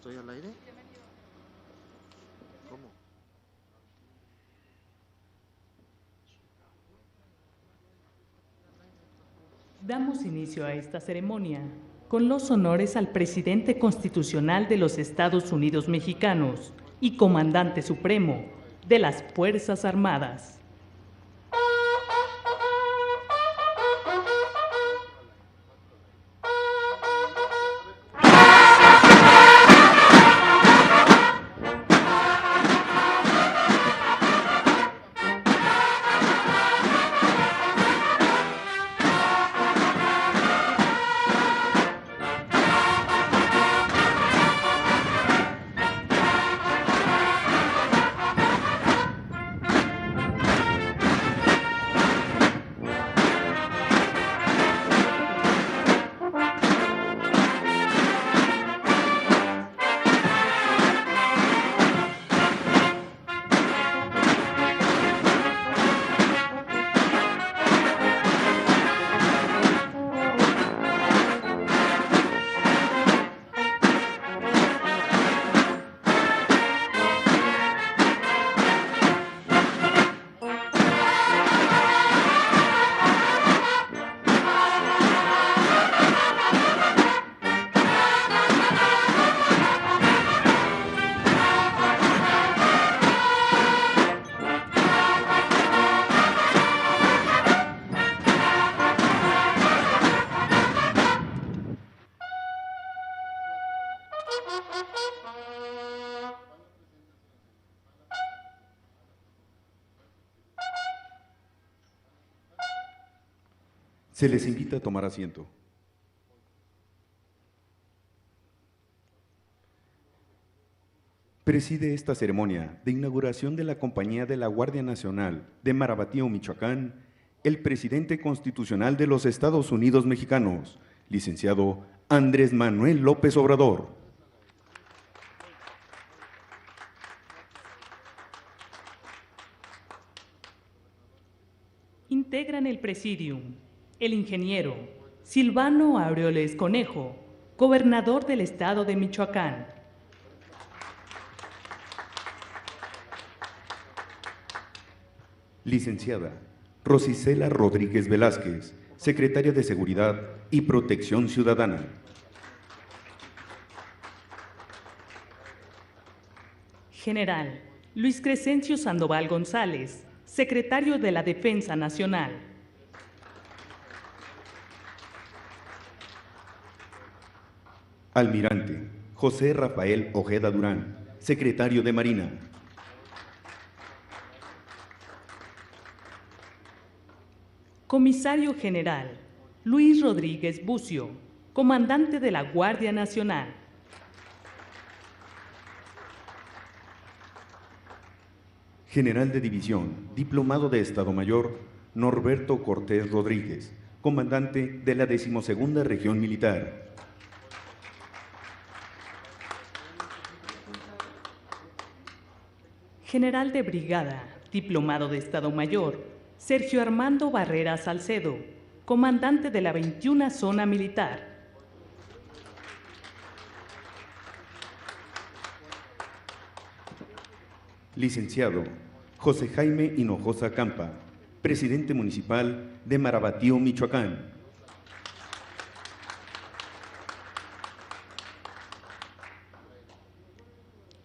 ¿Estoy al aire? ¿Cómo? Damos inicio a esta ceremonia con los honores al presidente constitucional de los Estados Unidos mexicanos y comandante supremo de las Fuerzas Armadas. Se les invita a tomar asiento. Preside esta ceremonia de inauguración de la Compañía de la Guardia Nacional de Marabatío, Michoacán, el presidente constitucional de los Estados Unidos mexicanos, licenciado Andrés Manuel López Obrador. Integran el presidium el ingeniero Silvano Aureoles Conejo, gobernador del estado de Michoacán. Licenciada Rosicela Rodríguez Velázquez, secretaria de Seguridad y Protección Ciudadana. General Luis Crescencio Sandoval González, secretario de la Defensa Nacional. Almirante José Rafael Ojeda Durán, secretario de Marina. Comisario General Luis Rodríguez Bucio, comandante de la Guardia Nacional. General de División, diplomado de Estado Mayor, Norberto Cortés Rodríguez, comandante de la 12ª Región Militar. General de Brigada, diplomado de Estado Mayor, Sergio Armando Barrera Salcedo, comandante de la 21 Zona Militar. Licenciado José Jaime Hinojosa Campa, presidente municipal de Marabatío, Michoacán.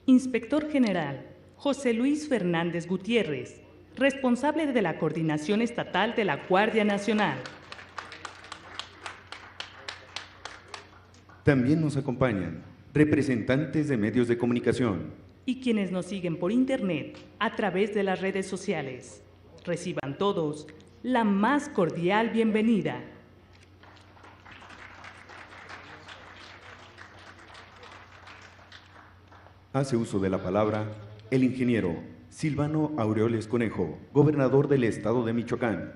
Inspector General José Luis Fernández Gutiérrez, responsable de la Coordinación Estatal de la Guardia Nacional. También nos acompañan representantes de medios de comunicación y quienes nos siguen por internet a través de las redes sociales. Reciban todos la más cordial bienvenida. Hace uso de la palabra el ingeniero Silvano Aureoles Conejo, gobernador del estado de Michoacán.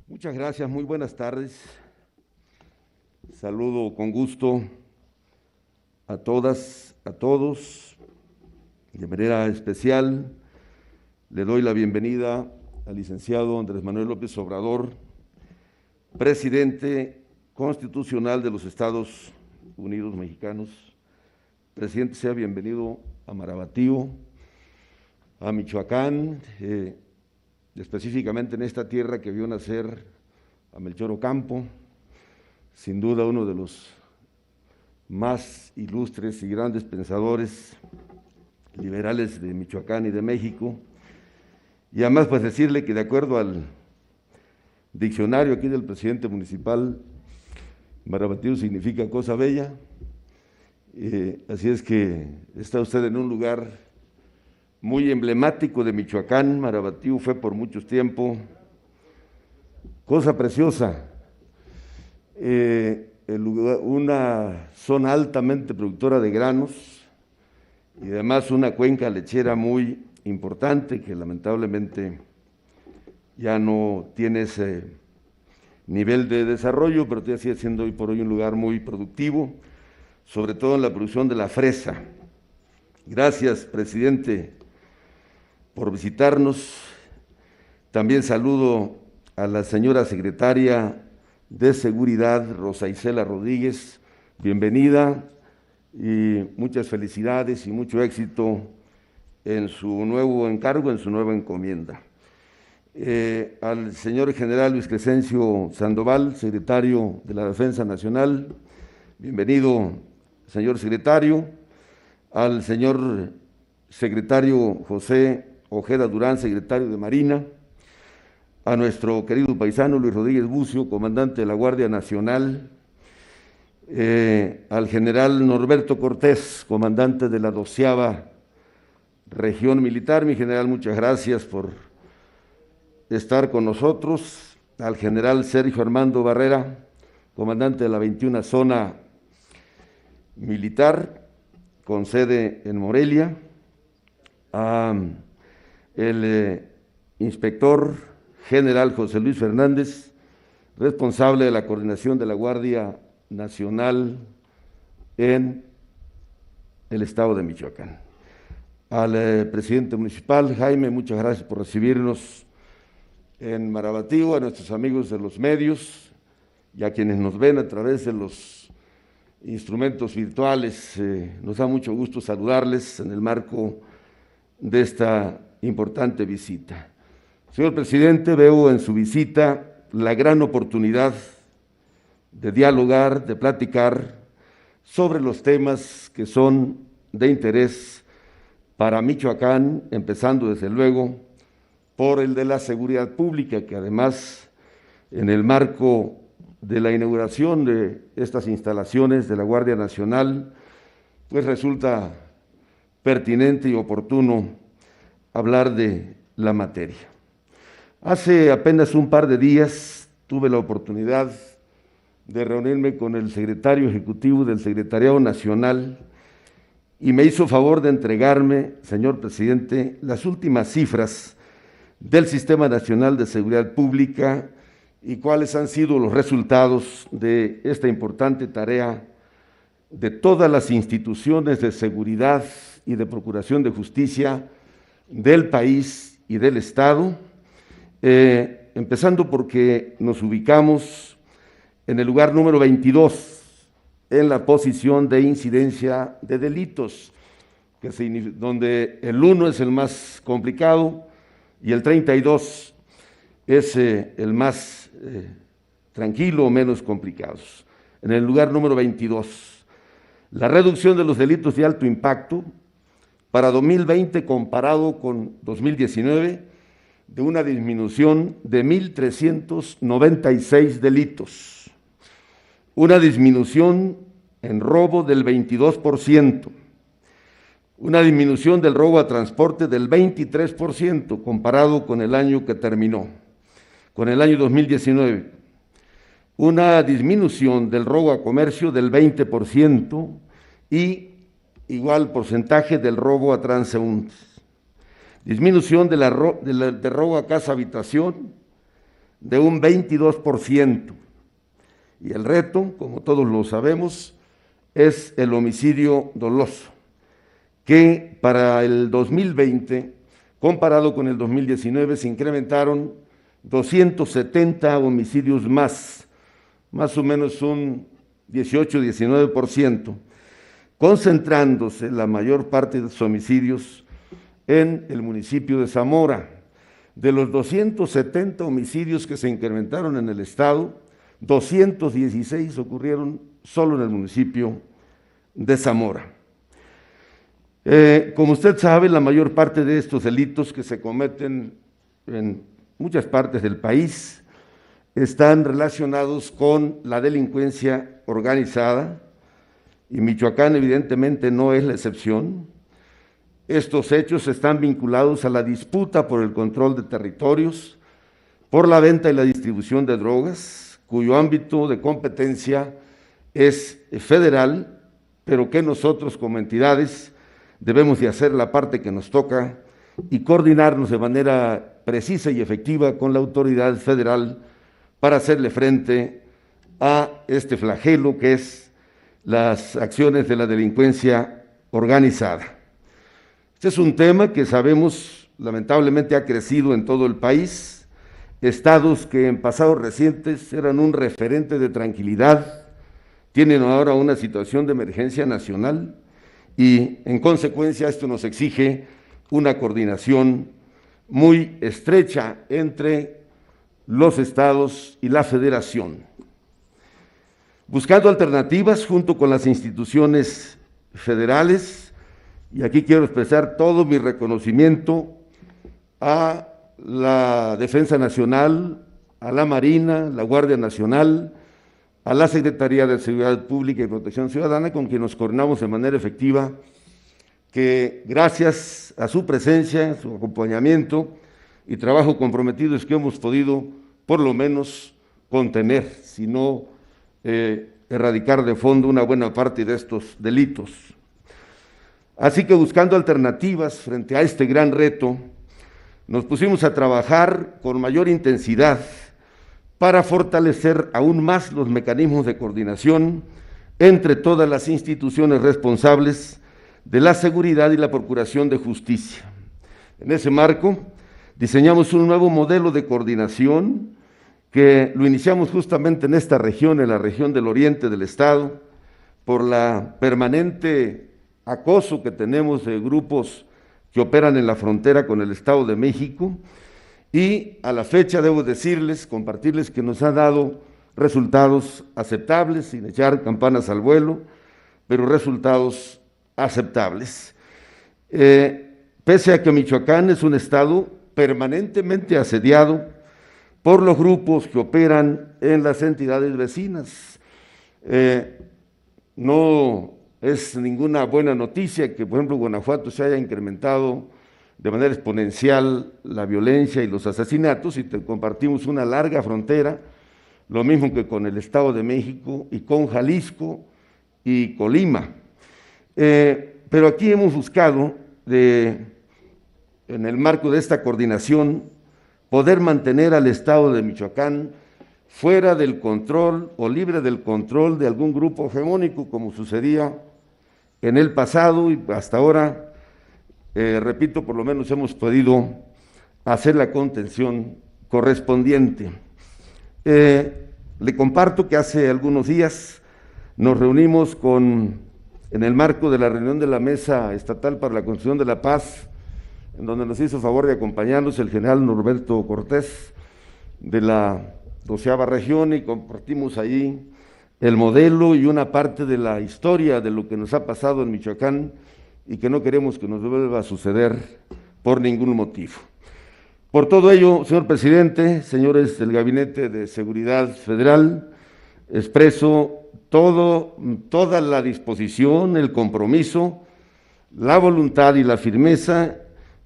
Muchas gracias, muy buenas tardes. Saludo con gusto a todas, a todos. De manera especial, le doy la bienvenida al licenciado Andrés Manuel López Obrador, presidente constitucional de los Estados Unidos Mexicanos. Presidente, sea bienvenido a Marabatío, a Michoacán, específicamente en esta tierra que vio nacer a Melchor Ocampo, sin duda uno de los más ilustres y grandes pensadores liberales de Michoacán y de México. Y además, pues decirle que de acuerdo al diccionario aquí del presidente municipal, Marabatío significa cosa bella, así es que está usted en un lugar muy emblemático de Michoacán. Marabatío fue por mucho tiempo cosa preciosa, una zona altamente productora de granos y además una cuenca lechera muy importante que lamentablemente ya no tiene ese nivel de desarrollo, pero todavía sigue siendo hoy por hoy un lugar muy productivo, sobre todo en la producción de la fresa. Gracias, presidente, por visitarnos. También saludo a la señora secretaria de Seguridad, Rosa Isela Rodríguez. Bienvenida y muchas felicidades y mucho éxito en su nuevo encargo, en su nueva encomienda. Al señor general Luis Crescencio Sandoval, secretario de la Defensa Nacional, bienvenido, señor secretario. Al señor secretario José Ojeda Durán, secretario de Marina. A nuestro querido paisano Luis Rodríguez Bucio, comandante de la Guardia Nacional. Al general Norberto Cortés, comandante de la 12ª Región Militar. Mi general, muchas gracias por estar con nosotros. Al general Sergio Armando Barrera, comandante de la 21 Zona Militar, con sede en Morelia. El inspector general José Luis Fernández, responsable de la coordinación de la Guardia Nacional en el estado de Michoacán. Al presidente municipal, Jaime, muchas gracias por recibirnos en Marabatío, a nuestros amigos de los medios y a quienes nos ven a través de los instrumentos virtuales. Nos da mucho gusto saludarles en el marco de esta importante visita. Señor presidente, veo en su visita la gran oportunidad de dialogar, de platicar sobre los temas que son de interés para Michoacán, empezando desde luego por el de la seguridad pública, que además en el marco de la inauguración de estas instalaciones de la Guardia Nacional, pues resulta pertinente y oportuno hablar de la materia. Hace apenas un par de días tuve la oportunidad de reunirme con el secretario ejecutivo del Secretariado Nacional y me hizo favor de entregarme, señor presidente, las últimas cifras del Sistema Nacional de Seguridad Pública y cuáles han sido los resultados de esta importante tarea de todas las instituciones de seguridad y de procuración de justicia del país y del Estado, empezando porque nos ubicamos en el lugar número 22 en la posición de incidencia de delitos, donde el 1 es el más complicado y el 32 es el más tranquilo o menos complicados. En el lugar número 22, la reducción de los delitos de alto impacto para 2020 comparado con 2019, de una disminución de 1,396 delitos, una disminución en robo del 22%, una disminución del robo a transporte del 23% comparado con el año que terminó, con el año 2019, una disminución del robo a comercio del 20% y igual porcentaje del robo a transeúntes. Disminución de robo a casa-habitación de un 22%. Y el reto, como todos lo sabemos, es el homicidio doloso, que para el 2020, comparado con el 2019, se incrementaron 270 homicidios más o menos un 18-19%, concentrándose la mayor parte de los homicidios en el municipio de Zamora. De los 270 homicidios que se incrementaron en el estado, 216 ocurrieron solo en el municipio de Zamora. Como usted sabe, la mayor parte de estos delitos que se cometen en muchas partes del país están relacionados con la delincuencia organizada, y Michoacán evidentemente no es la excepción. Estos hechos están vinculados a la disputa por el control de territorios, por la venta y la distribución de drogas, cuyo ámbito de competencia es federal, pero que nosotros como entidades debemos de hacer la parte que nos toca y coordinarnos de manera precisa y efectiva con la autoridad federal para hacerle frente a este flagelo que es las acciones de la delincuencia organizada. Este es un tema que sabemos lamentablemente ha crecido en todo el país. Estados que en pasados recientes eran un referente de tranquilidad tienen ahora una situación de emergencia nacional y en consecuencia esto nos exige una coordinación muy estrecha entre los estados y la federación, buscando alternativas junto con las instituciones federales, y aquí quiero expresar todo mi reconocimiento a la Defensa Nacional, a la Marina, la Guardia Nacional, a la Secretaría de Seguridad Pública y Protección Ciudadana, con quien nos coordinamos de manera efectiva, que gracias a su presencia, su acompañamiento y trabajo comprometido es que hemos podido por lo menos contener, si no erradicar de fondo una buena parte de estos delitos. Así que buscando alternativas frente a este gran reto, nos pusimos a trabajar con mayor intensidad para fortalecer aún más los mecanismos de coordinación entre todas las instituciones responsables de la seguridad y la procuración de justicia. En ese marco, diseñamos un nuevo modelo de coordinación que lo iniciamos justamente en esta región, en la región del oriente del estado, por la permanente acoso que tenemos de grupos que operan en la frontera con el Estado de México, y a la fecha debo decirles, compartirles que nos ha dado resultados aceptables, sin echar campanas al vuelo, pero resultados aceptables. Pese a que Michoacán es un estado permanentemente asediado por los grupos que operan en las entidades vecinas, no es ninguna buena noticia que, por ejemplo, Guanajuato se haya incrementado de manera exponencial la violencia y los asesinatos, y compartimos una larga frontera, lo mismo que con el Estado de México y con Jalisco y Colima. Pero aquí hemos buscado, en el marco de esta coordinación, poder mantener al Estado de Michoacán fuera del control o libre del control de algún grupo hegemónico, como sucedía en el pasado, y hasta ahora, repito, por lo menos hemos podido hacer la contención correspondiente. Le comparto que hace algunos días nos reunimos en el marco de la reunión de la Mesa Estatal para la Construcción de la Paz, en donde nos hizo favor de acompañarnos el general Norberto Cortés de la 12ª región, y compartimos ahí el modelo y una parte de la historia de lo que nos ha pasado en Michoacán y que no queremos que nos vuelva a suceder por ningún motivo. Por todo ello, señor presidente, señores del Gabinete de Seguridad Federal, expreso toda la disposición, el compromiso, la voluntad y la firmeza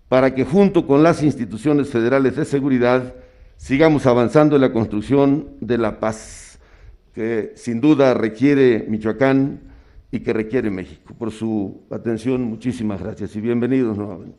para que junto con las instituciones federales de seguridad sigamos avanzando en la construcción de la paz que sin duda requiere Michoacán y que requiere México. Por su atención, muchísimas gracias y bienvenidos nuevamente.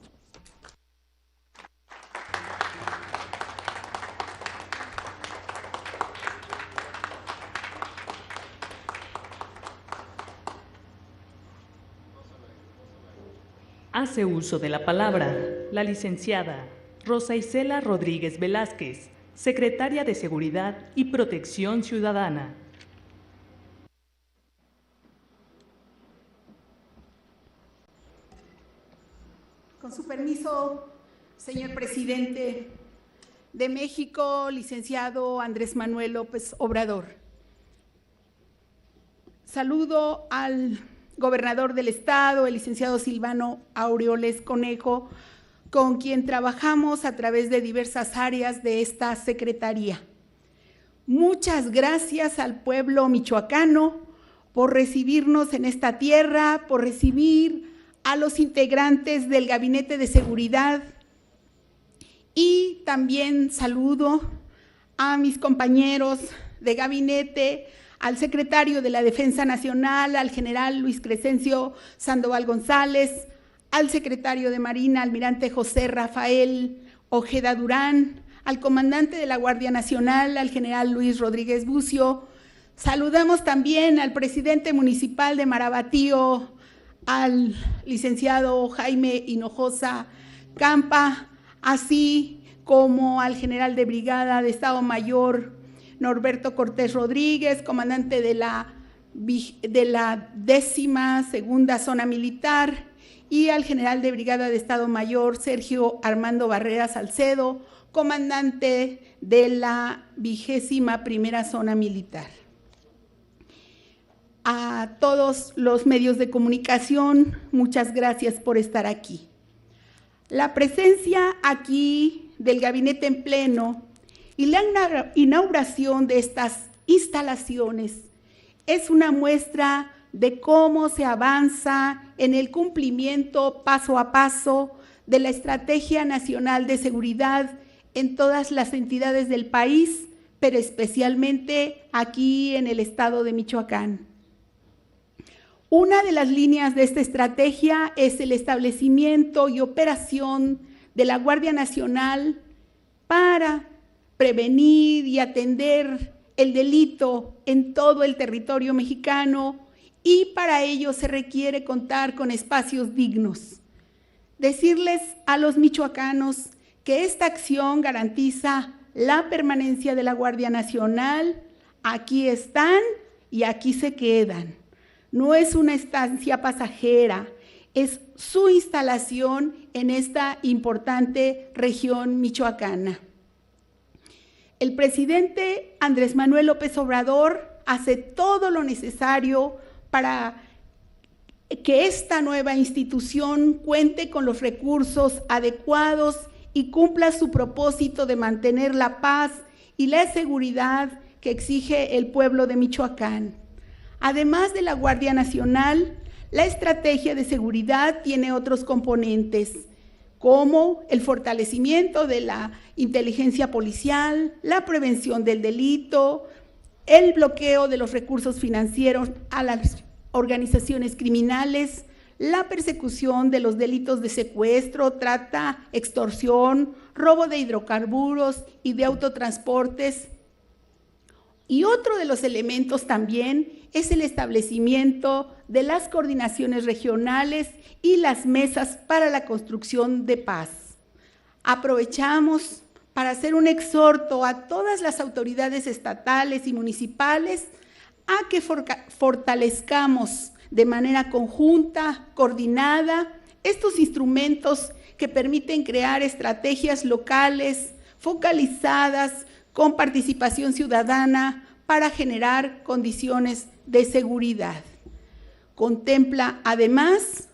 Hace uso de la palabra la licenciada Rosa Isela Rodríguez Velázquez, secretaria de Seguridad y Protección Ciudadana. Con su permiso, señor presidente de México, licenciado Andrés Manuel López Obrador. Saludo al gobernador del estado, el licenciado Silvano Aureoles Conejo, con quien trabajamos a través de diversas áreas de esta secretaría. Muchas gracias al pueblo michoacano por recibirnos en esta tierra, por recibir a los integrantes del Gabinete de Seguridad, y también saludo a mis compañeros de gabinete, al secretario de la Defensa Nacional, al general Luis Crescencio Sandoval González, al secretario de Marina, almirante José Rafael Ojeda Durán, al comandante de la Guardia Nacional, al general Luis Rodríguez Bucio. Saludamos también al presidente municipal de Marabatío, al licenciado Jaime Hinojosa Campa, así como al general de brigada de Estado Mayor Norberto Cortés Rodríguez, comandante de la 12ª Zona Militar, y al general de brigada de Estado Mayor Sergio Armando Barrera Salcedo, comandante de la 21ª Zona Militar. A todos los medios de comunicación, muchas gracias por estar aquí. La presencia aquí del gabinete en pleno y la inauguración de estas instalaciones es una muestra de cómo se avanza en el cumplimiento paso a paso de la Estrategia Nacional de Seguridad en todas las entidades del país, pero especialmente aquí en el estado de Michoacán. Una de las líneas de esta estrategia es el establecimiento y operación de la Guardia Nacional para prevenir y atender el delito en todo el territorio mexicano, y para ello se requiere contar con espacios dignos. Decirles a los michoacanos que esta acción garantiza la permanencia de la Guardia Nacional. Aquí están y aquí se quedan. No es una estancia pasajera, es su instalación en esta importante región michoacana. El presidente Andrés Manuel López Obrador hace todo lo necesario para que esta nueva institución cuente con los recursos adecuados y cumpla su propósito de mantener la paz y la seguridad que exige el pueblo de Michoacán. Además de la Guardia Nacional, la estrategia de seguridad tiene otros componentes, como el fortalecimiento de la inteligencia policial, la prevención del delito, el bloqueo de los recursos financieros a las organizaciones criminales, la persecución de los delitos de secuestro, trata, extorsión, robo de hidrocarburos y de autotransportes. Y otro de los elementos también es el establecimiento de las coordinaciones regionales y las mesas para la construcción de paz. Aprovechamos para hacer un exhorto a todas las autoridades estatales y municipales a que fortalezcamos de manera conjunta, coordinada, estos instrumentos que permiten crear estrategias locales, focalizadas, con participación ciudadana para generar condiciones de seguridad. Contempla además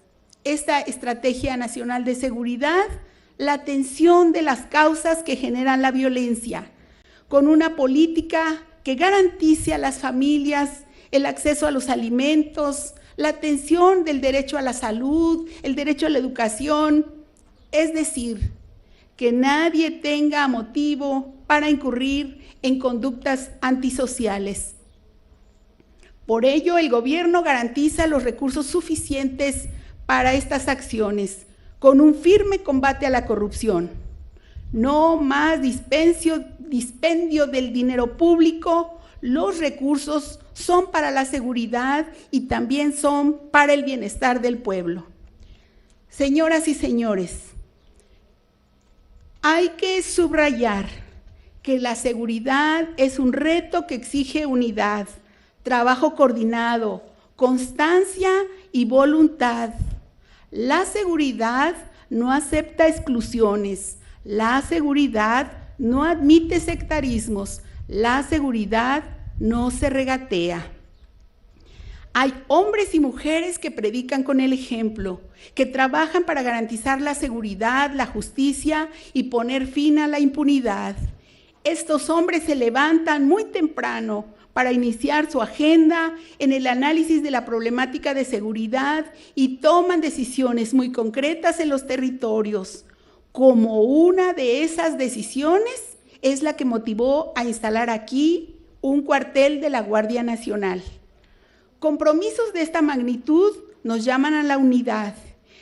esta Estrategia Nacional de Seguridad la atención de las causas que generan la violencia, con una política que garantice a las familias el acceso a los alimentos, la atención del derecho a la salud, el derecho a la educación, es decir, que nadie tenga motivo para incurrir en conductas antisociales. Por ello, el gobierno garantiza los recursos suficientes para estas acciones, con un firme combate a la corrupción. No más dispendio del dinero público, los recursos son para la seguridad y también son para el bienestar del pueblo. Señoras y señores, hay que subrayar que la seguridad es un reto que exige unidad, trabajo coordinado, constancia y voluntad. La seguridad no acepta exclusiones, la seguridad no admite sectarismos, la seguridad no se regatea. Hay hombres y mujeres que predican con el ejemplo, que trabajan para garantizar la seguridad, la justicia y poner fin a la impunidad. Estos hombres se levantan muy temprano para iniciar su agenda en el análisis de la problemática de seguridad y toman decisiones muy concretas en los territorios. Como una de esas decisiones es la que motivó a instalar aquí un cuartel de la Guardia Nacional. Compromisos de esta magnitud nos llaman a la unidad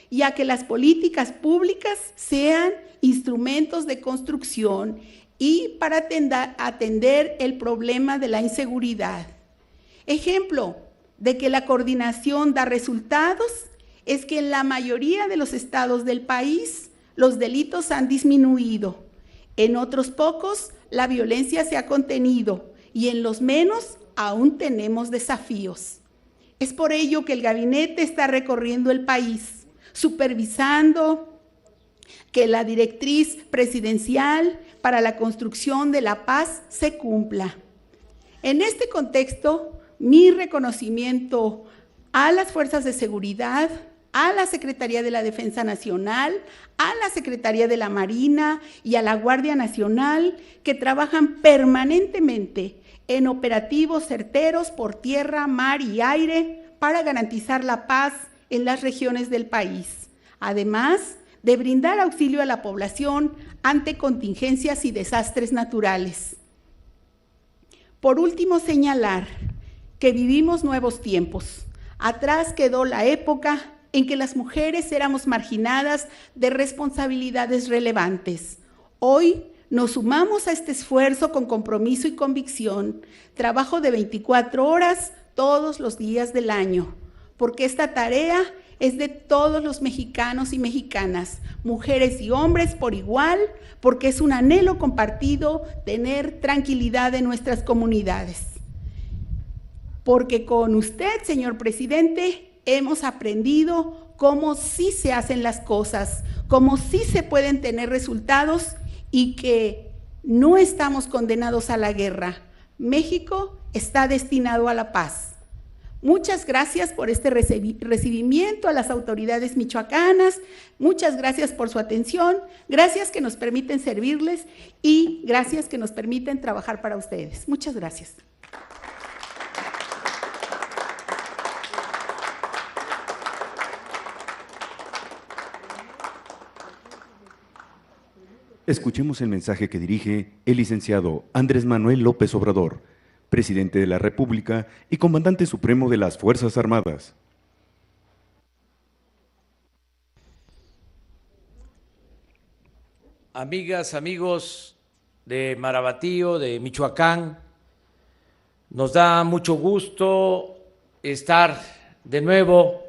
y a que las políticas públicas sean instrumentos de construcción y para atender el problema de la inseguridad. Ejemplo de que la coordinación da resultados es que en la mayoría de los estados del país los delitos han disminuido, en otros pocos la violencia se ha contenido y en los menos aún tenemos desafíos. Es por ello que el gabinete está recorriendo el país, supervisando que la directriz presidencial para la construcción de la paz se cumpla. En este contexto, mi reconocimiento a las fuerzas de seguridad, a la Secretaría de la Defensa Nacional, a la Secretaría de la Marina y a la Guardia Nacional, que trabajan permanentemente en operativos certeros por tierra, mar y aire para garantizar la paz en las regiones del país, además de brindar auxilio a la población ante contingencias y desastres naturales. Por último, señalar que vivimos nuevos tiempos. Atrás quedó la época en que las mujeres éramos marginadas de responsabilidades relevantes. Hoy nos sumamos a este esfuerzo con compromiso y convicción, trabajo de 24 horas todos los días del año, porque esta tarea es de todos los mexicanos y mexicanas, mujeres y hombres por igual, porque es un anhelo compartido tener tranquilidad en nuestras comunidades. Porque con usted, señor presidente, hemos aprendido cómo sí se hacen las cosas, cómo sí se pueden tener resultados y que no estamos condenados a la guerra. México está destinado a la paz. Muchas gracias por este recibimiento a las autoridades michoacanas, muchas gracias por su atención, gracias que nos permiten servirles y gracias que nos permiten trabajar para ustedes. Muchas gracias. Escuchemos el mensaje que dirige el licenciado Andrés Manuel López Obrador, presidente de la República y comandante supremo de las Fuerzas Armadas. Amigas, amigos de Marabatío, de Michoacán, nos da mucho gusto estar de nuevo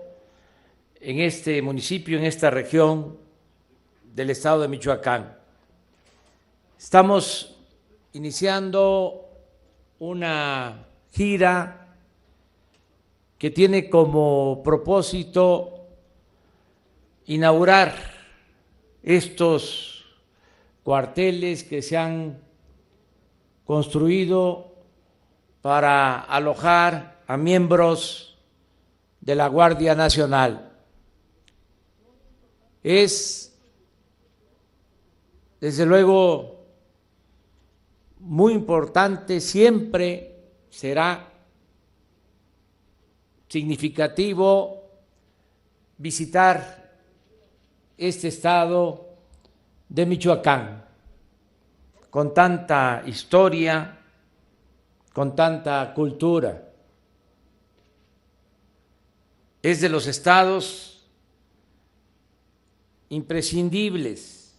en este municipio, en esta región del estado de Michoacán. Estamos iniciando una gira que tiene como propósito inaugurar estos cuarteles que se han construido para alojar a miembros de la Guardia Nacional. Es, desde luego, muy importante, siempre será significativo visitar este estado de Michoacán, con tanta historia, con tanta cultura. Es de los estados imprescindibles,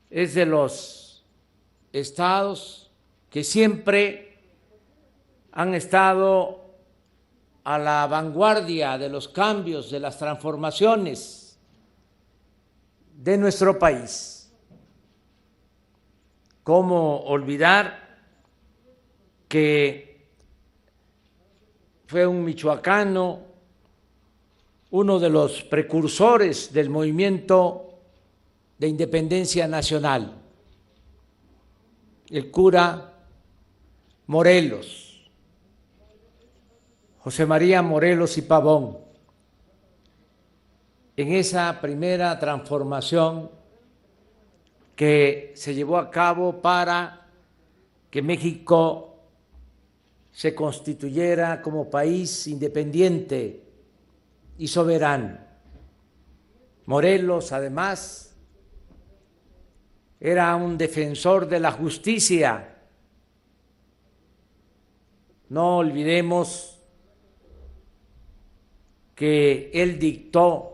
es de los estados que siempre han estado a la vanguardia de los cambios, de las transformaciones de nuestro país. ¿Cómo olvidar que fue un michoacano, uno de los precursores del movimiento de independencia nacional, el cura Morelos, José María Morelos y Pavón, en esa primera transformación que se llevó a cabo para que México se constituyera como país independiente y soberano. Morelos, además, era un defensor de la justicia. No olvidemos que él dictó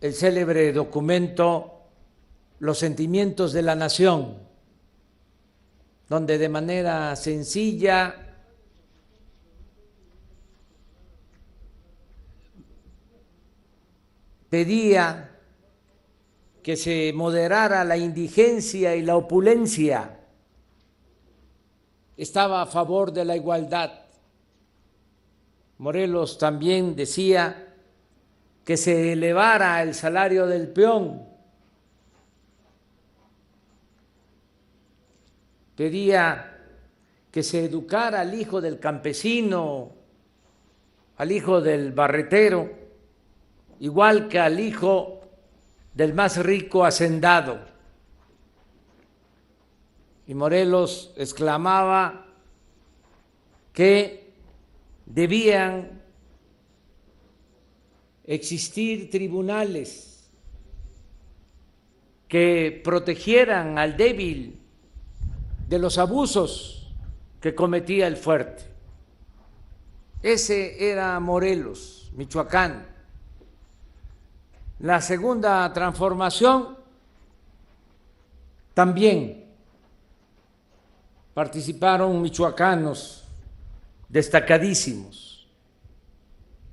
el célebre documento Los sentimientos de la nación, donde de manera sencilla pedía que se moderara la indigencia y la opulencia, estaba a favor de la igualdad. Morelos también decía que se elevara el salario del peón, pedía que se educara al hijo del campesino, al hijo del barretero, igual que al hijo del más rico hacendado. Y Morelos exclamaba que debían existir tribunales que protegieran al débil de los abusos que cometía el fuerte. Ese era Morelos, Michoacán. La segunda transformación también participaron michoacanos destacadísimos.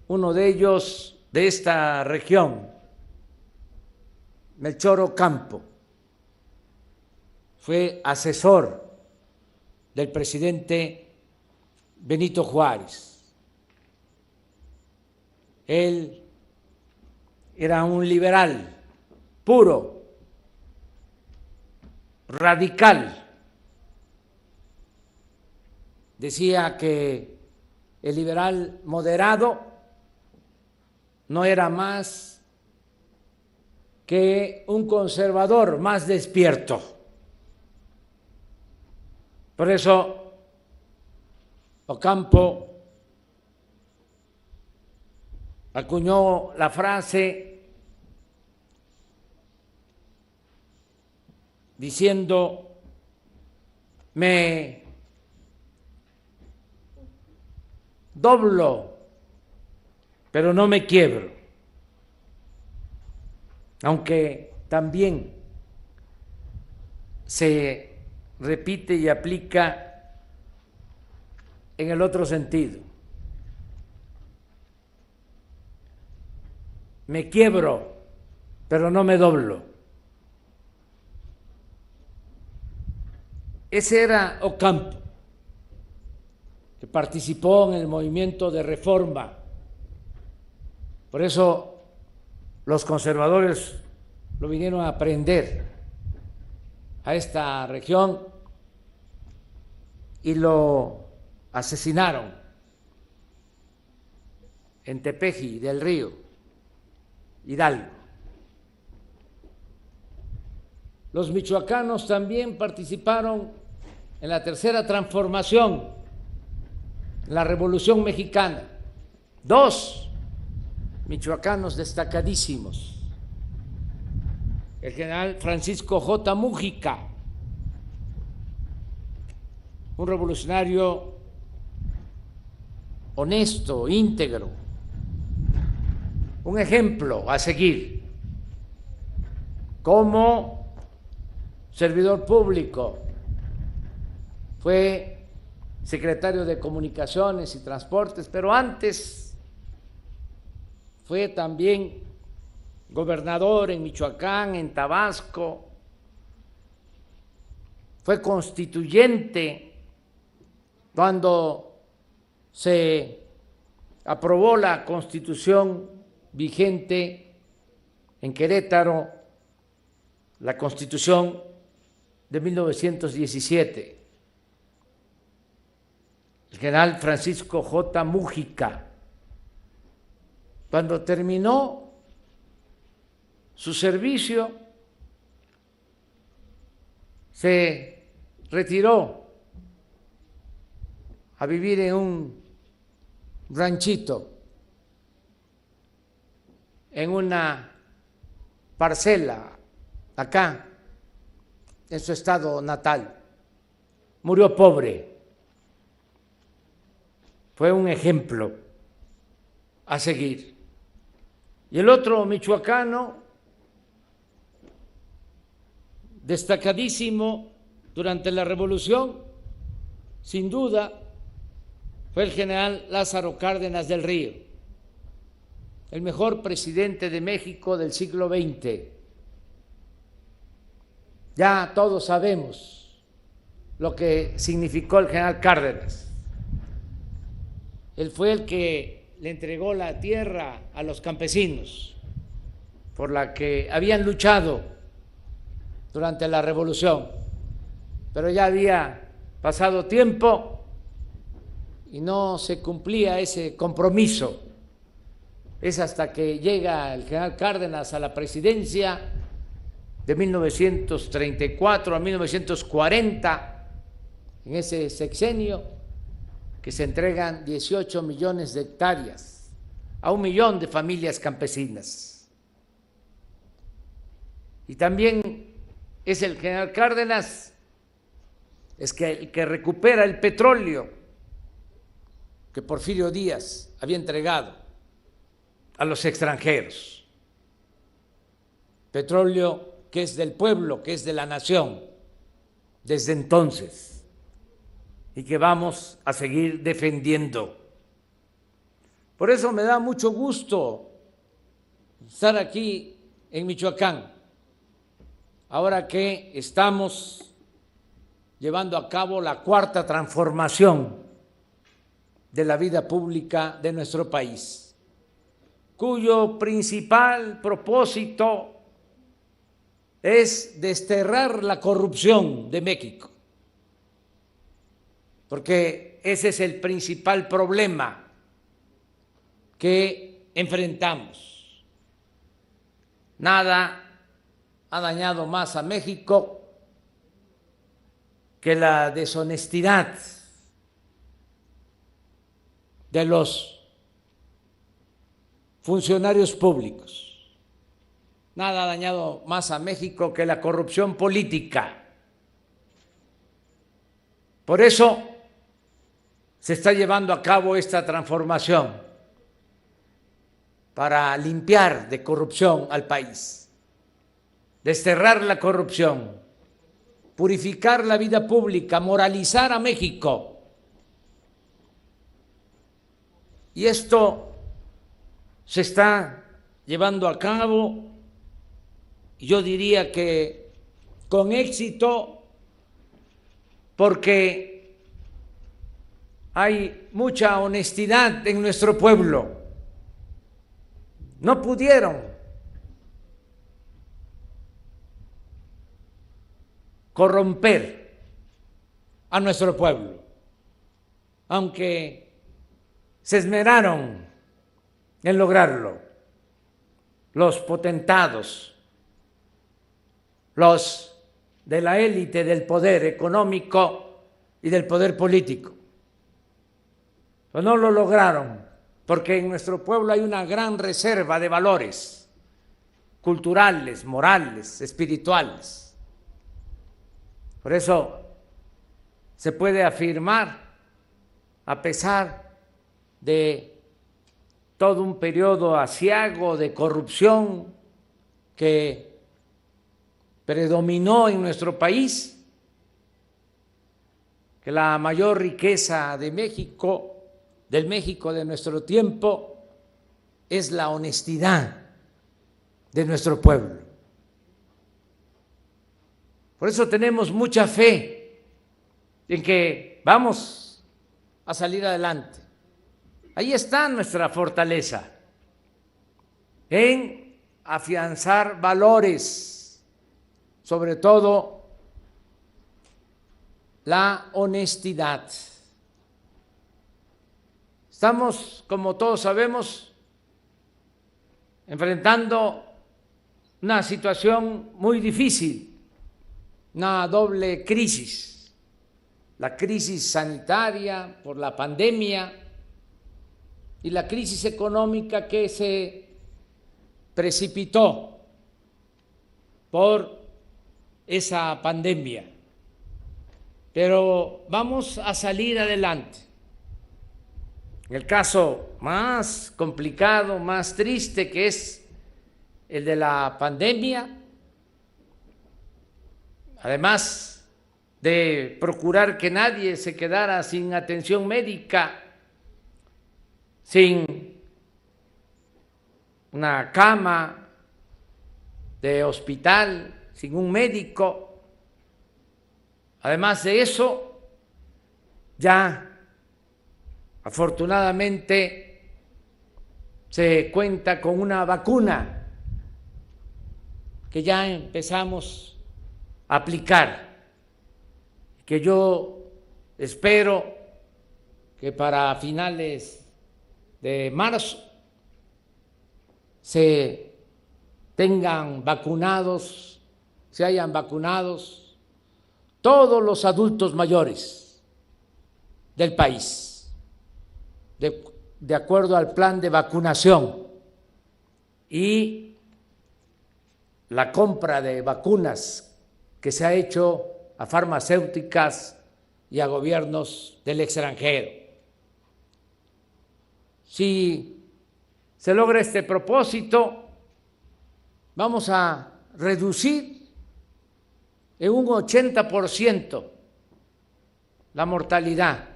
Uno de ellos de esta región, Melchor Ocampo, fue asesor del presidente Benito Juárez. Él era un liberal puro, radical. Decía que el liberal moderado no era más que un conservador más despierto. Por eso Ocampo acuñó la frase diciendo: me doblo, pero no me quiebro. Aunque también se repite y aplica en el otro sentido. Me quiebro, pero no me doblo. Ese era Ocampo, que participó en el movimiento de reforma. Por eso los conservadores lo vinieron a aprender a esta región y lo asesinaron en Tepeji del Río, Hidalgo. Los michoacanos también participaron en la tercera transformación, en la Revolución Mexicana. Dos michoacanos destacadísimos: el general Francisco J. Mújica, un revolucionario honesto, íntegro, un ejemplo a seguir como servidor público. Fue secretario de Comunicaciones y Transportes, pero antes fue también gobernador en Michoacán, en Tabasco, fue constituyente cuando se aprobó la Constitución vigente en Querétaro, la Constitución de 1917. El general Francisco J. Mújica, cuando terminó su servicio, se retiró a vivir en un ranchito, en una parcela acá, en su estado natal. Murió pobre. Fue un ejemplo a seguir. Y el otro michoacano, destacadísimo durante la Revolución, sin duda, fue el general Lázaro Cárdenas del Río, el mejor presidente de México del siglo XX. Ya todos sabemos lo que significó el general Cárdenas. Él fue el que le entregó la tierra a los campesinos por la que habían luchado durante la Revolución, pero ya había pasado tiempo y no se cumplía ese compromiso. Es hasta que llega el general Cárdenas a la presidencia de 1934 a 1940, en ese sexenio, que se entregan 18 millones de hectáreas a 1 millón de familias campesinas. Y también es el general Cárdenas el que recupera el petróleo que Porfirio Díaz había entregado a los extranjeros. Petróleo que es del pueblo, que es de la nación, desde entonces, y que vamos a seguir defendiendo. Por eso me da mucho gusto estar aquí en Michoacán, ahora que estamos llevando a cabo la cuarta transformación de la vida pública de nuestro país, cuyo principal propósito es desterrar la corrupción de México, porque ese es el principal problema que enfrentamos. Nada ha dañado más a México que la deshonestidad de los funcionarios públicos. Nada ha dañado más a México que la corrupción política. Por eso se está llevando a cabo esta transformación para limpiar de corrupción al país, desterrar la corrupción, purificar la vida pública, moralizar a México. Y esto se está llevando a cabo, yo diría que con éxito, porque hay mucha honestidad en nuestro pueblo. No pudieron corromper a nuestro pueblo, aunque se esmeraron en lograrlo los potentados, los de la élite del poder económico y del poder político. Pero no lo lograron, porque en nuestro pueblo hay una gran reserva de valores culturales, morales, espirituales. Por eso se puede afirmar, a pesar de todo un periodo aciago de corrupción que predominó en nuestro país, que la mayor riqueza de México, del México de nuestro tiempo, es la honestidad de nuestro pueblo. Por eso tenemos mucha fe en que vamos a salir adelante. Ahí está nuestra fortaleza, en afianzar valores, sobre todo la honestidad. Estamos, como todos sabemos, enfrentando una situación muy difícil, una doble crisis, la crisis sanitaria por la pandemia y la crisis económica que se precipitó por esa pandemia. Pero vamos a salir adelante. En el caso más complicado, más triste, que es el de la pandemia, además de procurar que nadie se quedara sin atención médica, sin una cama de hospital, sin un médico. Además de eso, ya afortunadamente se cuenta con una vacuna que ya empezamos a aplicar, que yo espero que para finales de marzo se tengan vacunados, se hayan vacunados todos los adultos mayores del país, de acuerdo al plan de vacunación, y la compra de vacunas que se ha hecho a farmacéuticas y a gobiernos del extranjero. Si se logra este propósito, vamos a reducir en un 80% la mortalidad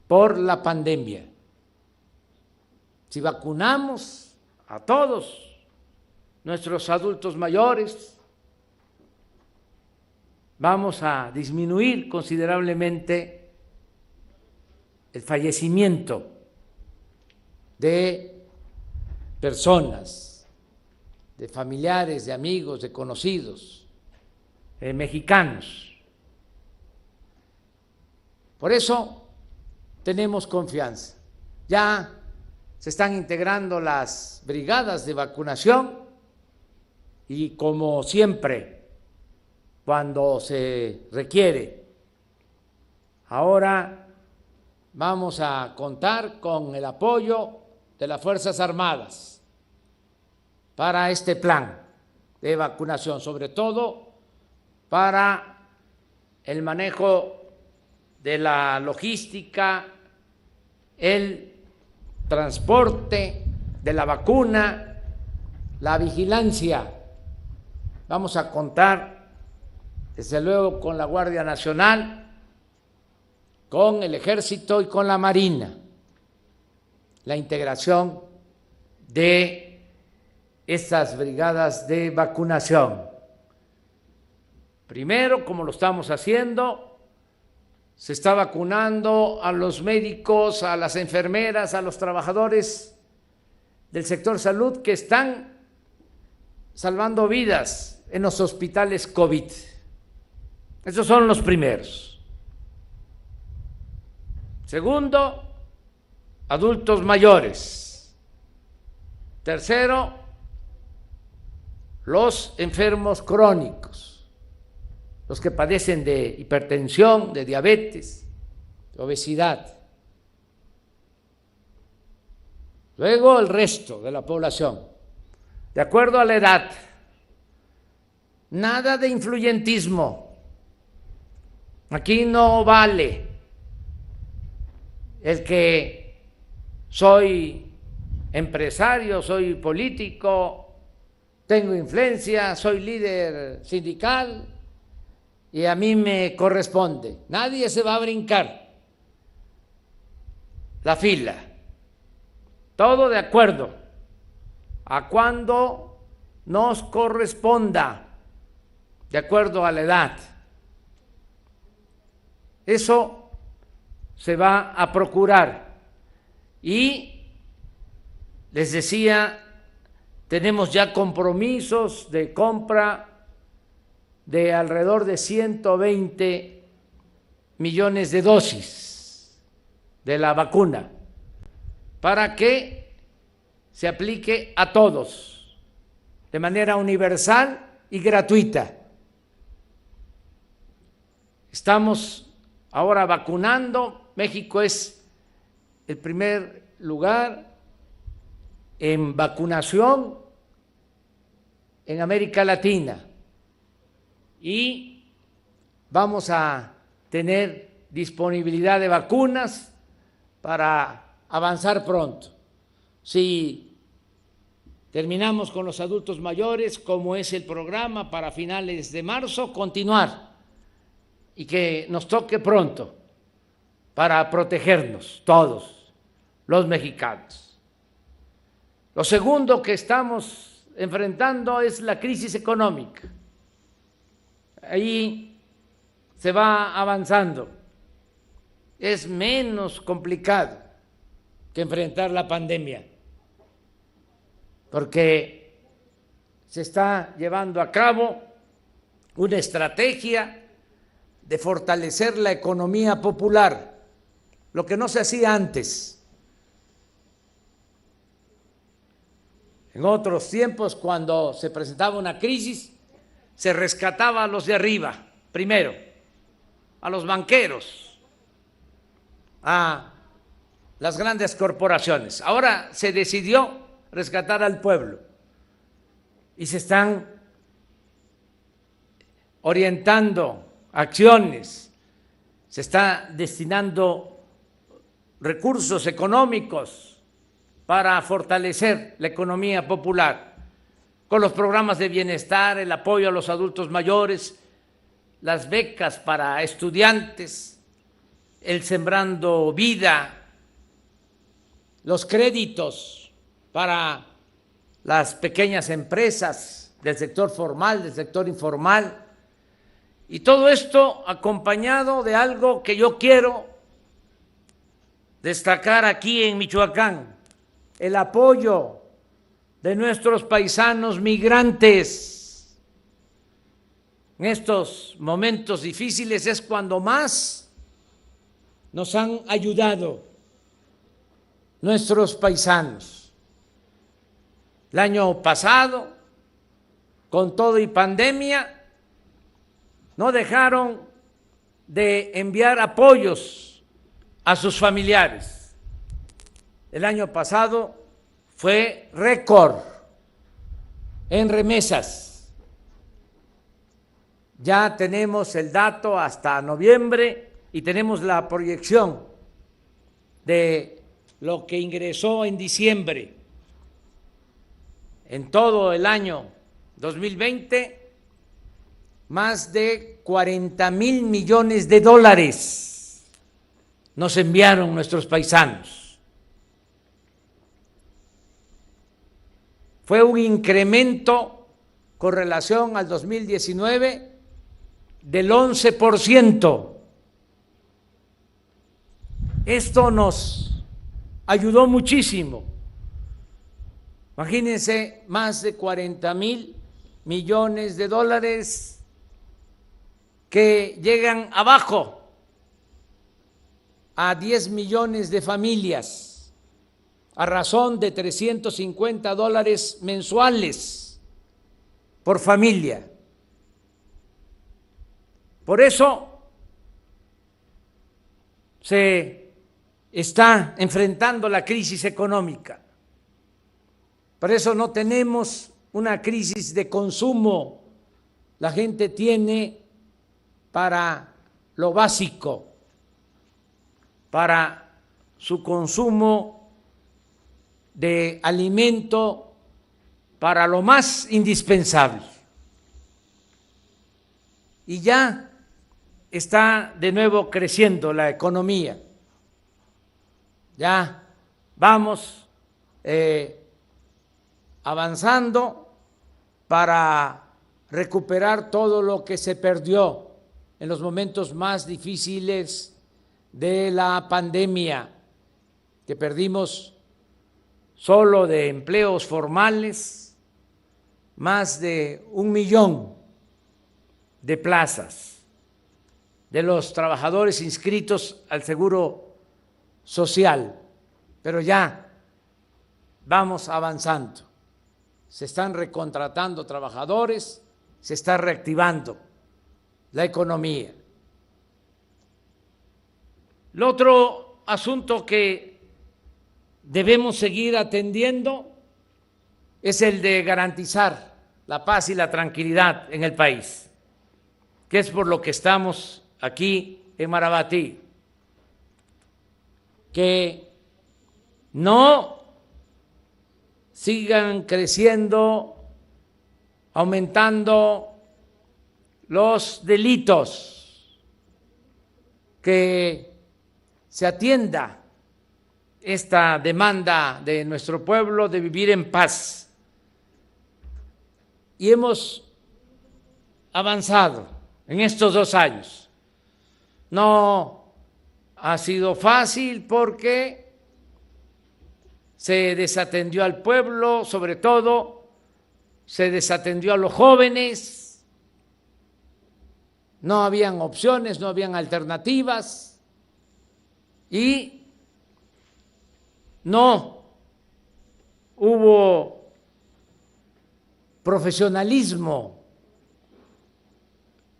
por la pandemia. Si vacunamos a todos nuestros adultos mayores, vamos a disminuir considerablemente el fallecimiento de personas, de familiares, de amigos, de conocidos, mexicanos. Por eso tenemos confianza. Ya se están integrando las brigadas de vacunación y, como siempre, cuando se requiere, ahora vamos a contar con el apoyo de las Fuerzas Armadas para este plan de vacunación, sobre todo para el manejo de la logística, el transporte de la vacuna, la vigilancia. Vamos a contar, desde luego, con la Guardia Nacional, con el Ejército y con la Marina, la integración de estas brigadas de vacunación. Primero, como lo estamos haciendo, se está vacunando a los médicos, a las enfermeras, a los trabajadores del sector salud que están salvando vidas en los hospitales COVID. Esos son los primeros. Segundo, adultos mayores. Tercero, los enfermos crónicos, los que padecen de hipertensión, de diabetes, de obesidad. Luego el resto de la población, de acuerdo a la edad. Nada de influyentismo. Aquí no vale el que soy empresario, soy político, tengo influencia, soy líder sindical y a mí me corresponde. Nadie se va a brincar la fila. Todo de acuerdo a cuando nos corresponda, de acuerdo a la edad. Eso se va a procurar. Y les decía, tenemos ya compromisos de compra de alrededor de 120 millones de dosis de la vacuna para que se aplique a todos de manera universal y gratuita. Estamos ahora vacunando. México es el primer lugar en vacunación en América Latina y vamos a tener disponibilidad de vacunas para avanzar pronto. Si terminamos con los adultos mayores, como es el programa para finales de marzo, continuar y que nos toque pronto para protegernos todos los mexicanos. Lo segundo que estamos enfrentando es la crisis económica. Ahí se va avanzando. Es menos complicado que enfrentar la pandemia, porque se está llevando a cabo una estrategia de fortalecer la economía popular, lo que no se hacía antes. En otros tiempos, cuando se presentaba una crisis, se rescataba a los de arriba primero, a los banqueros, a las grandes corporaciones. Ahora se decidió rescatar al pueblo y se están orientando acciones, se está destinando recursos económicos para fortalecer la economía popular, con los programas de bienestar, el apoyo a los adultos mayores, las becas para estudiantes, el Sembrando Vida, los créditos para las pequeñas empresas del sector formal, del sector informal, y todo esto acompañado de algo que yo quiero destacar aquí en Michoacán: el apoyo de nuestros paisanos migrantes. En estos momentos difíciles es cuando más nos han ayudado nuestros paisanos. El año pasado, con todo y pandemia, no dejaron de enviar apoyos a sus familiares. El año pasado fue récord en remesas. Ya tenemos el dato hasta noviembre y tenemos la proyección de lo que ingresó en diciembre. En todo el año 2020, más de 40,000 millones de dólares nos enviaron nuestros paisanos. Fue un incremento con relación al 2019 del 11%. Esto nos ayudó muchísimo. Imagínense, más de 40,000 millones de dólares que llegan abajo a 10 millones de familias a razón de $350 mensuales por familia. Por eso se está enfrentando la crisis económica. Por eso no tenemos una crisis de consumo. La gente tiene para lo básico, para su consumo de alimento, para lo más indispensable. Y ya está de nuevo creciendo la economía. Ya vamos avanzando para recuperar todo lo que se perdió en los momentos más difíciles de la pandemia, que perdimos solo de empleos formales más de 1 millón de plazas de los trabajadores inscritos al Seguro Social, pero ya vamos avanzando. Se están recontratando trabajadores, se está reactivando la economía. El otro asunto que debemos seguir atendiendo es el de garantizar la paz y la tranquilidad en el país, que es por lo que estamos aquí en Marabatí. Que no sigan creciendo, aumentando los delitos, que se atienda esta demanda de nuestro pueblo de vivir en paz. Y hemos avanzado en estos 2 años. No ha sido fácil porque se desatendió al pueblo, sobre todo se desatendió a los jóvenes, no habían opciones, no habían alternativas y no hubo profesionalismo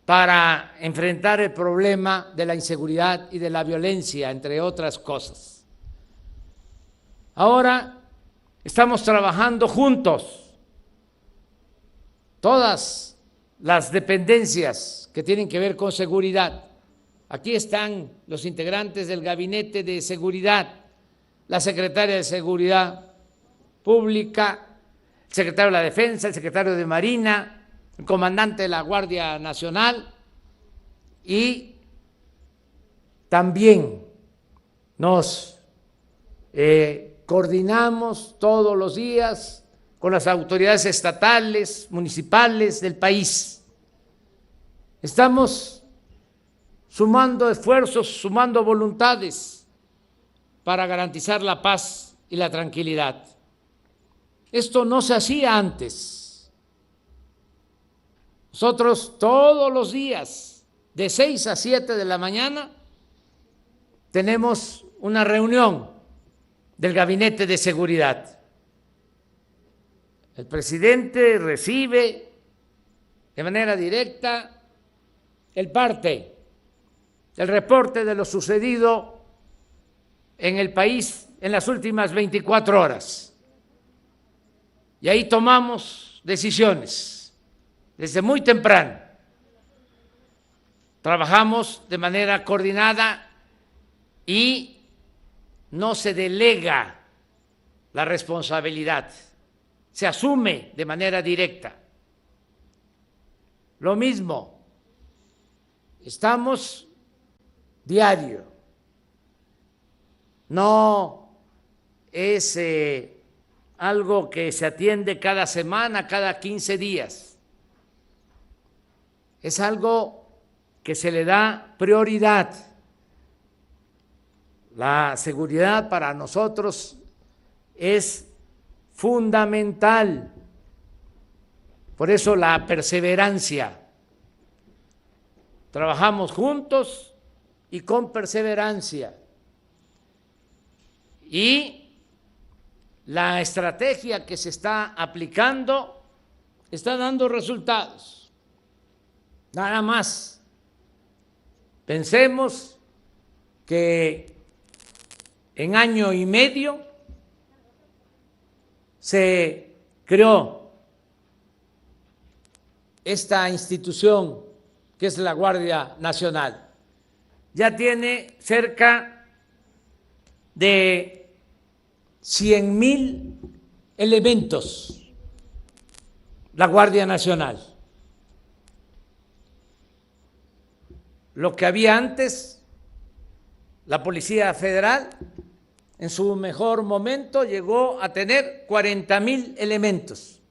para enfrentar el problema de la inseguridad y de la violencia, entre otras cosas. Ahora estamos trabajando juntos, todas las dependencias que tienen que ver con seguridad. Aquí están los integrantes del Gabinete de Seguridad, la secretaria de Seguridad Pública, el secretario de la Defensa, el secretario de Marina, el comandante de la Guardia Nacional, y también nos coordinamos todos los días con las autoridades estatales, municipales del país. Estamos sumando esfuerzos, sumando voluntades para garantizar la paz y la tranquilidad. Esto no se hacía antes. Nosotros todos los días, de 6 a 7 de la mañana, tenemos una reunión del Gabinete de Seguridad. El presidente recibe de manera directa el parte del reporte de lo sucedido en el país en las últimas 24 horas. Y ahí tomamos decisiones desde muy temprano. Trabajamos de manera coordinada y no se delega la responsabilidad, se asume de manera directa. Lo mismo, estamos diario, no es algo que se atiende cada semana, cada 15 días, es algo que se le da prioridad. La seguridad para nosotros es fundamental, por eso la perseverancia. Trabajamos juntos y con perseverancia. Y la estrategia que se está aplicando está dando resultados. Nada más. Pensemos que en año y medio se creó esta institución que es la Guardia Nacional. Ya tiene cerca de 100,000 elementos la Guardia Nacional. Lo que había antes, la Policía Federal, en su mejor momento llegó a tener 40,000 elementos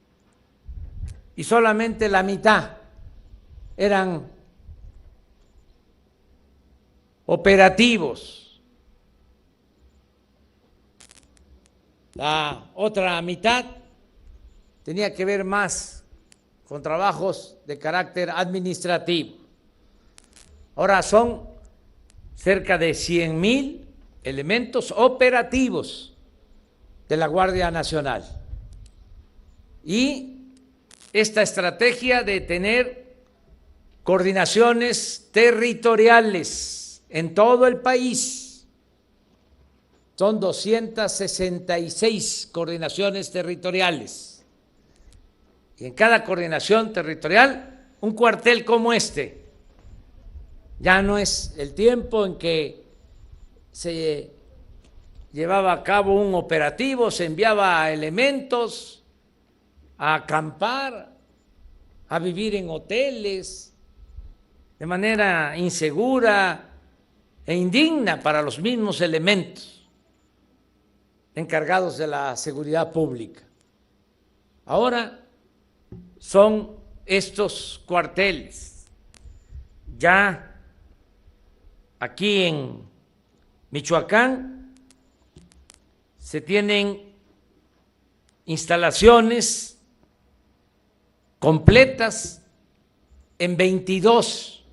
y solamente la mitad eran operativos. La otra mitad tenía que ver más con trabajos de carácter administrativo. Ahora son cerca de 100,000 elementos operativos de la Guardia Nacional. Y esta estrategia de tener coordinaciones territoriales en todo el país, son 266 coordinaciones territoriales. Y en cada coordinación territorial, un cuartel como este. Ya no es el tiempo en que se llevaba a cabo un operativo, se enviaba elementos a acampar, a vivir en hoteles, de manera insegura e indigna para los mismos elementos encargados de la seguridad pública. Ahora son estos cuarteles. Ya aquí en Michoacán se tienen instalaciones completas en 22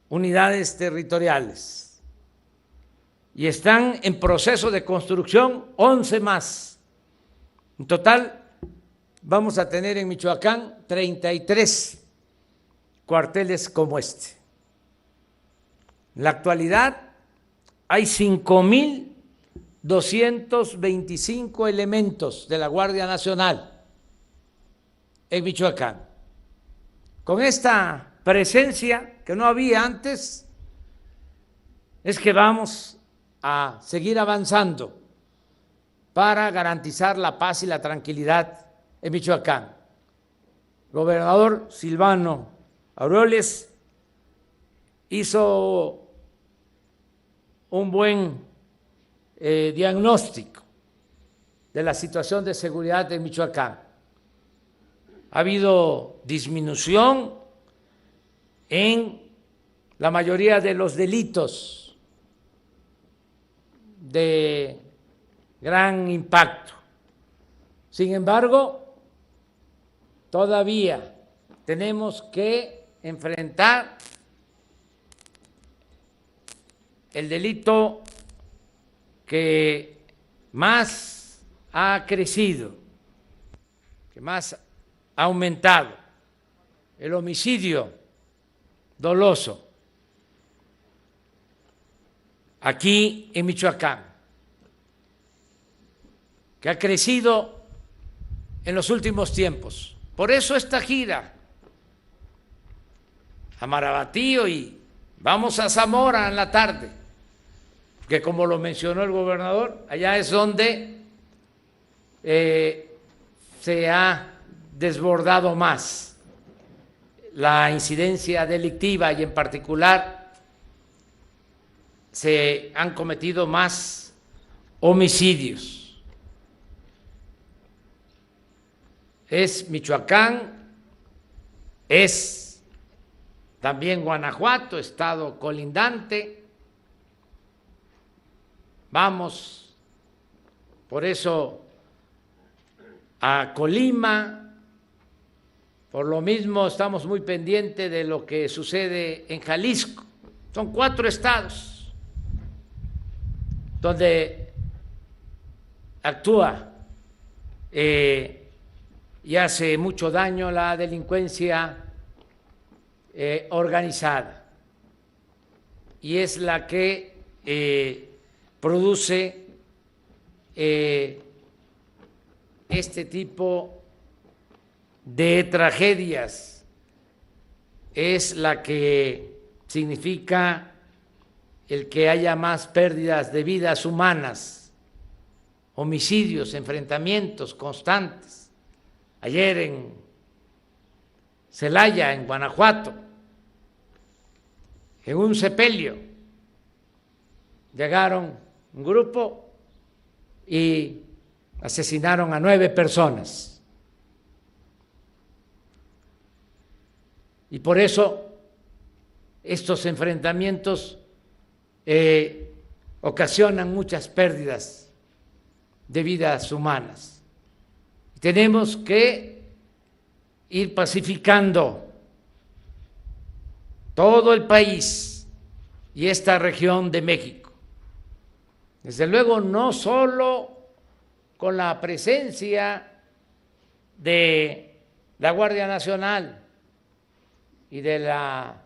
unidades territoriales y están en proceso de construcción 11 más. En total vamos a tener en Michoacán 33 cuarteles como este. En la actualidad hay 5,225 elementos de la Guardia Nacional en Michoacán. Con esta presencia que no había antes, es que vamos a seguir avanzando para garantizar la paz y la tranquilidad en Michoacán. El gobernador Silvano Aureoles hizo un buen diagnóstico de la situación de seguridad de Michoacán. Ha habido disminución en la mayoría de los delitos de gran impacto. Sin embargo, todavía tenemos que enfrentar el delito que más ha crecido, que más ha aumentado, el homicidio doloso, aquí en Michoacán, que ha crecido en los últimos tiempos. Por eso esta gira a Marabatío y vamos a Zamora en la tarde, que como lo mencionó el gobernador, allá es donde se ha desbordado más la incidencia delictiva y en particular se han cometido más homicidios. Es Michoacán, es también Guanajuato, estado colindante. Vamos, por eso, a Colima. Por lo mismo estamos muy pendientes de lo que sucede en Jalisco. Son 4 estados donde actúa y hace mucho daño la delincuencia organizada y es la que produce este tipo de tragedias, es la que significa el que haya más pérdidas de vidas humanas, homicidios, enfrentamientos constantes. Ayer en Celaya, en Guanajuato, en un sepelio, llegaron un grupo y asesinaron a 9 personas. Y por eso estos enfrentamientos ocasionan muchas pérdidas de vidas humanas. Tenemos que ir pacificando todo el país y esta región de México. Desde luego, no solo con la presencia de la Guardia Nacional y de la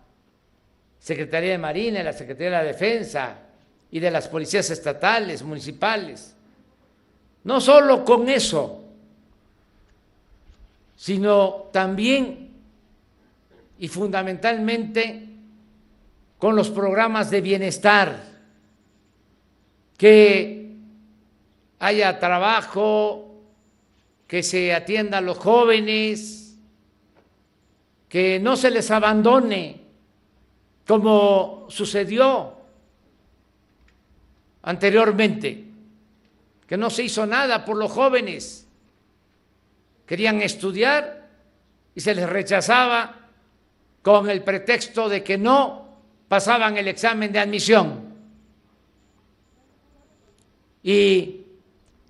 Secretaría de Marina, y la Secretaría de la Defensa y de las policías estatales, municipales. No solo con eso, sino también y fundamentalmente con los programas de bienestar, que haya trabajo, que se atienda a los jóvenes, que no se les abandone, como sucedió anteriormente, que no se hizo nada por los jóvenes. Querían estudiar y se les rechazaba con el pretexto de que no pasaban el examen de admisión y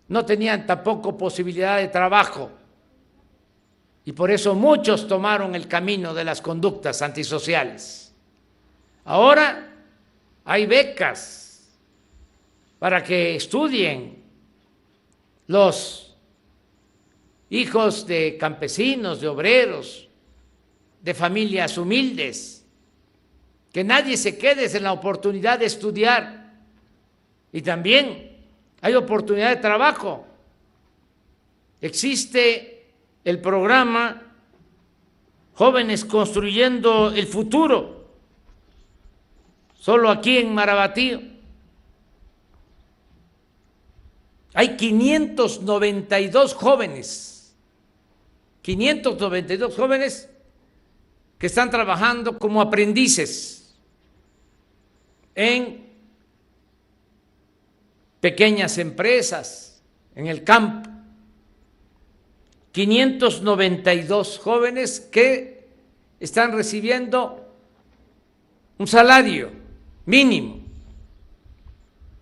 no tenían tampoco posibilidad de trabajo, y por eso muchos tomaron el camino de las conductas antisociales. Ahora hay becas para que estudien los hijos de campesinos, de obreros, de familias humildes, que nadie se quede sin la oportunidad de estudiar. Y también hay oportunidad de trabajo. Existe el programa Jóvenes Construyendo el Futuro, solo aquí en Marabatío. Hay 592 jóvenes que están trabajando como aprendices en pequeñas empresas, en el campo. 592 jóvenes que están recibiendo un salario mínimo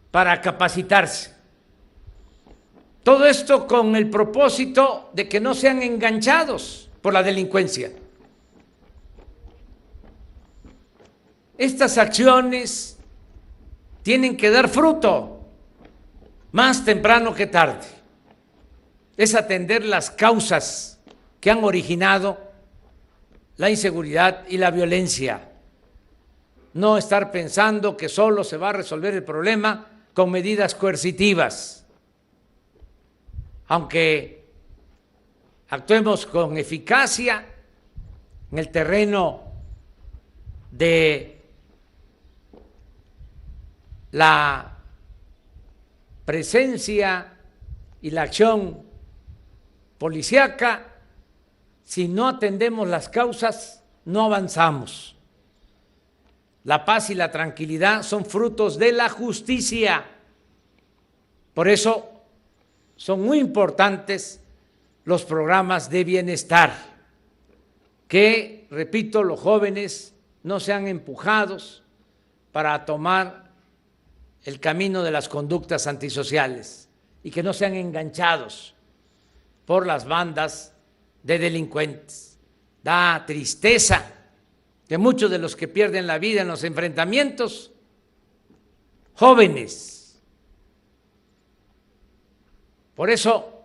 para capacitarse. Todo esto con el propósito de que no sean enganchados por la delincuencia. Estas acciones tienen que dar fruto más temprano que tarde. Es atender las causas que han originado la inseguridad y la violencia. No estar pensando que solo se va a resolver el problema con medidas coercitivas. Aunque actuemos con eficacia en el terreno de la presencia y la acción policíaca, si no atendemos las causas, no avanzamos. La paz y la tranquilidad son frutos de la justicia. Por eso son muy importantes los programas de bienestar, que, repito, los jóvenes no sean empujados para tomar el camino de las conductas antisociales y que no sean enganchados por las bandas de delincuentes. Da tristeza que muchos de los que pierden la vida en los enfrentamientos, jóvenes. Por eso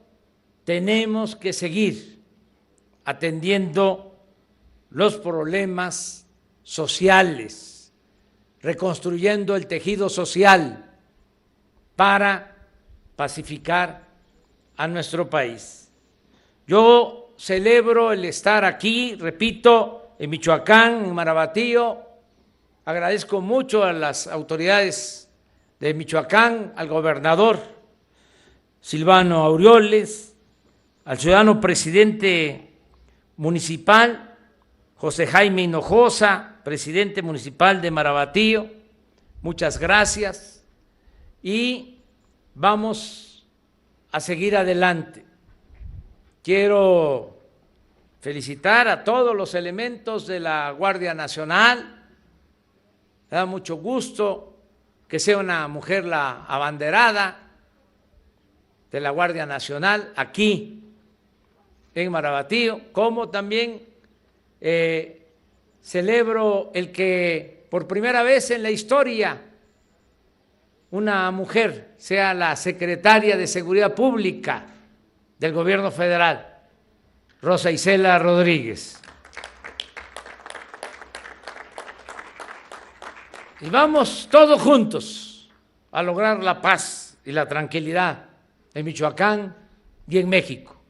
tenemos que seguir atendiendo los problemas sociales, reconstruyendo el tejido social para pacificar a nuestro país. Yo celebro el estar aquí, repito, en Michoacán, en Marabatío. Agradezco mucho a las autoridades de Michoacán, al gobernador Silvano Aureoles, al ciudadano presidente municipal José Jaime Hinojosa, presidente municipal de Marabatío. Muchas gracias y vamos a seguir adelante. Quiero felicitar a todos los elementos de la Guardia Nacional. Me da mucho gusto que sea una mujer la abanderada de la Guardia Nacional aquí en Marabatío, como también celebro el que por primera vez en la historia una mujer sea la secretaria de Seguridad Pública del Gobierno Federal, Rosa Isela Rodríguez. Y vamos todos juntos a lograr la paz y la tranquilidad en Michoacán y en México.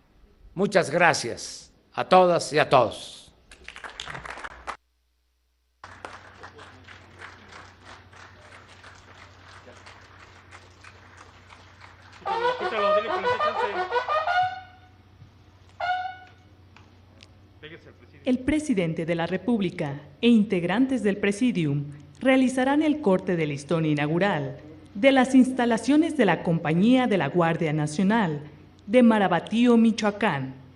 Muchas gracias a todas y a todos. El presidente de la República e integrantes del Presidium realizarán el corte de listón inaugural de las instalaciones de la Compañía de la Guardia Nacional de Marabatío, Michoacán.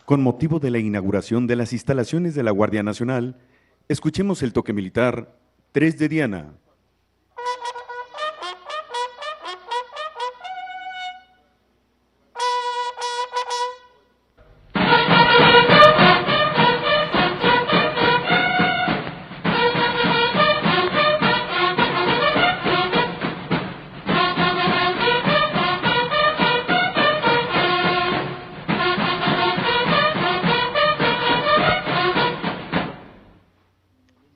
Con motivo de la inauguración de las instalaciones de la Guardia Nacional, escuchemos el toque militar 3 de Diana.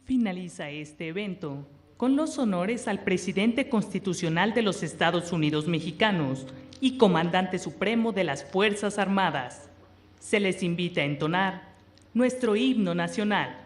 Finaliza este evento con los honores al presidente constitucional de los Estados Unidos mexicanos y comandante supremo de las Fuerzas Armadas. Se les invita a entonar nuestro himno nacional.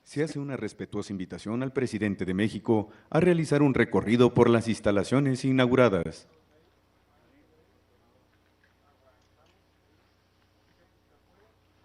Se hace una respetuosa invitación al presidente de México a realizar un recorrido por las instalaciones inauguradas.